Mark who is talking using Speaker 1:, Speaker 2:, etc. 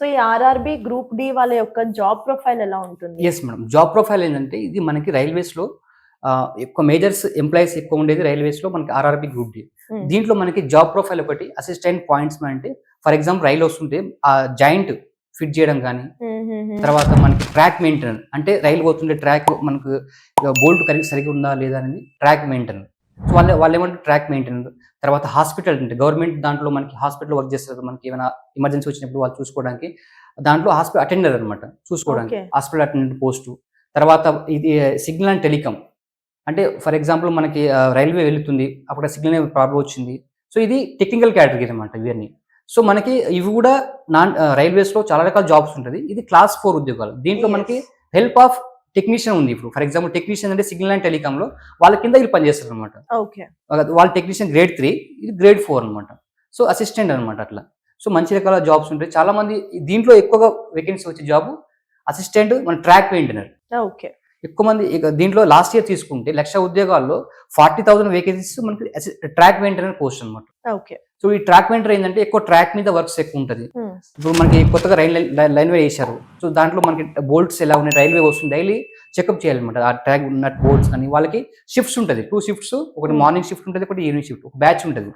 Speaker 1: So ఈ RRB group D వాళ్ళ యొక్క జాబ్ ప్రొఫైల్ ఎలా ఉంటుంది?
Speaker 2: Yes madam. జాబ్ ప్రొఫైల్ ఏంటంటే ఇది మనకి రైల్వేస్‌లో ఎక్కువ మేజర్స్ ఎంప్లాయీస్ ఎక్కువ ఉండేది రైల్వేస్‌లో మనకి ఆర్ఆర్బి గ్రూప్ డి.
Speaker 1: హ్మ్.
Speaker 2: దీంట్లో మనకి జాబ్ ప్రొఫైల్ ఒకటి అసిస్టెంట్ పాయింట్స్‌మన్ అంటే ఫర్ ఎగ్జాంపుల్ రైలు వస్తుంటే ఆ జాయింట్ ఫిట్ చేయడం గానీ, తర్వాత మనకి ట్రాక్ మెయింటెనెన్స్ అంటే రైలు పోతుంటే ట్రాక్ మనకు బోల్ట్ సరిగ్గా ఉందా లేదా అనేది ట్రాక్ మెయింటెనెన్స్. సో వాళ్ళేమంటారు ట్రాక్ మెయింటెనెన్స్. తర్వాత హాస్పిటల్ అంటే గవర్నమెంట్ దాంట్లో మనకి హాస్పిటల్‌లో వర్క్ చేస్తారు. మనకి ఏమైనా ఎమర్జెన్సీ వచ్చినప్పుడు వాళ్ళు చూసుకోవడానికి దాంట్లో హాస్పిటల్ అటెండర్ అనమాట చూసుకోవడానికి.
Speaker 1: ఓకే.
Speaker 2: Hospital attendant post. తర్వాత ఇది సిగ్నల్ అండ్ టెలికాం. అంటే ఫర్ ఎగ్జాంపుల్ మనకి రైల్వే వెళ్తుంది. అప్పుడు సిగ్నల్ ప్రాబ్లమ్ వచ్చింది. సో ఇది టెక్నికల్ కేటగిరీ అనమాట ఇవన్నీ. సో మనకి ఇవి కూడా రైల్వేస్‌లో చాలా రకాల జాబ్స్ ఉంటది. ఇది క్లాస్ 4 ఉద్యోగాలు. దీంట్లో మనకి
Speaker 1: యెస్.
Speaker 2: హెల్ప్ ఆఫ్ టెక్నీషియన్ ఉంది. ఇప్పుడు ఫర్ ఎగ్జాంపుల్ టెక్నీషియన్ అంటే సిగ్నల్ అండ్ టెలికాంలో వాళ్ళ కింద వీళ్ళు పనిచేస్తారనమాట.
Speaker 1: ఓకే.
Speaker 2: వాళ్ళ టెక్నీషియన్ గ్రేడ్ 3 ఇది గ్రేడ్ 4 అనమాట. సో అసిస్టెంట్ అనమాట అట్లా. సో మంచి రకాల జాబ్స్ ఉంటాయి. చాలా మంది దీంట్లో ఎక్కువగా వేకెన్సీ వచ్చే జాబ్ అసిస్టెంట్ మన ట్రాక్ మెయింటెనర్.
Speaker 1: ఓకే.
Speaker 2: ఎక్కువ మంది ఇక దీంట్లో లాస్ట్ ఇయర్ తీసుకుంటే 1,00,000 ఉద్యోగాల్లో 40,000 వేకెన్సీస్ మనకి ట్రాక్ మెయింటెనర్ పోస్ట్ అనమాట.
Speaker 1: ఓకే.
Speaker 2: సో ఈ ట్రాక్ మెయింటెనర్ ఏంటంటే ఎక్కువ ట్రాక్ మీద వర్క్స్ ఎక్కువ ఉంటది. ఇప్పుడు మనకి కొత్తగా రైల్వే వేశారు. సో దాంట్లో మనకి బోల్ట్స్ ఎలా ఉన్నాయి, రైల్వే వస్తుంది డైలీ చెకప్ చేయాలన్నమాట. ఆ ట్రాక్ నట్ బోల్ట్స్ కానీ వాళ్ళకి షిఫ్ట్స్ ఉంటది. 2 షిఫ్ట్స్, ఒకటి మార్నింగ్ షిఫ్ట్ ఉంటది, ఒకటి ఈవినింగ్ షిఫ్ట్. ఒక బ్యాచ్ ఉంటది.